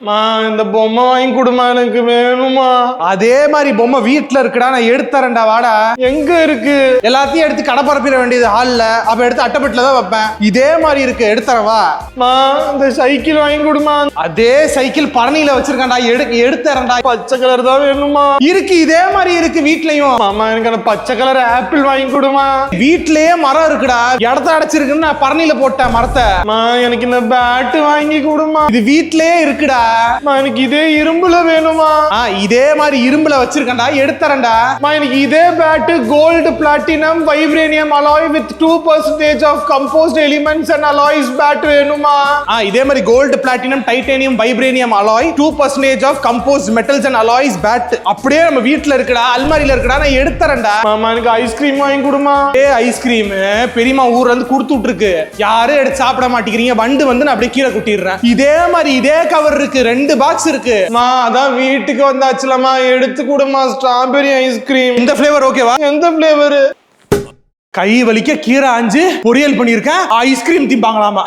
இந்த பொம்மை வாங்கி கொடுமா, எனக்கு வேணுமா. அதே மாதிரி பொம்மை வீட்டுல இருக்குடா, நான் எடுத்துறேன்டா, வாடா. எங்க இருக்கு? எல்லாத்தையும் எடுத்து கடை பரப்பிட வேண்டியது ஹால்ல, அப்ப எடுத்து அட்டைப்பட்டுல தான் வைப்பேன். இதே மாதிரி இருக்கு, எடுத்துறவா. இந்த சைக்கிள் வாங்கி கொடுமா. அதே சைக்கிள் பழனியில வச்சிருக்கேன்டா, எடுத்துறேன்டா. பச்சை கலர் தான் வேணுமா? இருக்கு, இதே மாதிரி இருக்கு வீட்லயும். மாமா எனக்கு அந்த பச்சை கலர் ஆப்பிள் வாங்கி கொடுமா. வீட்லயே மரம் இருக்குடா, இடத்த அடைச்சிருக்குன்னு நான் பழனியில போட்டேன் மரத்தை. எனக்கு இந்த பேட் வாங்கி கொடுமா. இது வீட்லயே இருக்குடா. எனக்கு இதே இரும்புல வேணுமா. இதே மாதிரி இரும்புல வச்சிருக்கேன்டா, எடுத்துறேன்டா. எனக்கு இதே bat gold platinum vibranium alloy with 2% of compost elements and alloys bat வேணுமா. இதே மாதிரி gold platinum titanium vibranium alloy 2% of compost metals and alloys bat அப்படியே நம்ம வீட்ல இருக்குடா, அல்மாரியில இருக்குடா, நான் எடுத்துறேன்டா. மாமா எனக்கு ஐஸ்கிரீம் வாங்கி கொடுமா. ஐஸ்கிரீம் பெரியமா ஊர்ல இருந்து கொடுத்து விட்டுருக்கு, யாரும் எடுத்து சாப்பிட மாட்டேங்கிறீங்க, வண்டு வந்து நான் அப்படியே கீழே குட்டிடுறேன். இதே மாதிரி இதே கவர் இருக்கு, 2 பாக்ஸ் இருக்கு. அதான் வீட்டுக்கு வந்தாச்சுலமா, எடுத்து கொடுமா. Strawberry ice cream. இந்த ஃபிளேவர் ஓகேவா? எந்த ஃபிளேவர்? கை வலிக்க கீரை ஆஞ்சு பொரியல் பண்ணிருக்கேன், ஐஸ்கிரீம் திம்பாங்களாமா.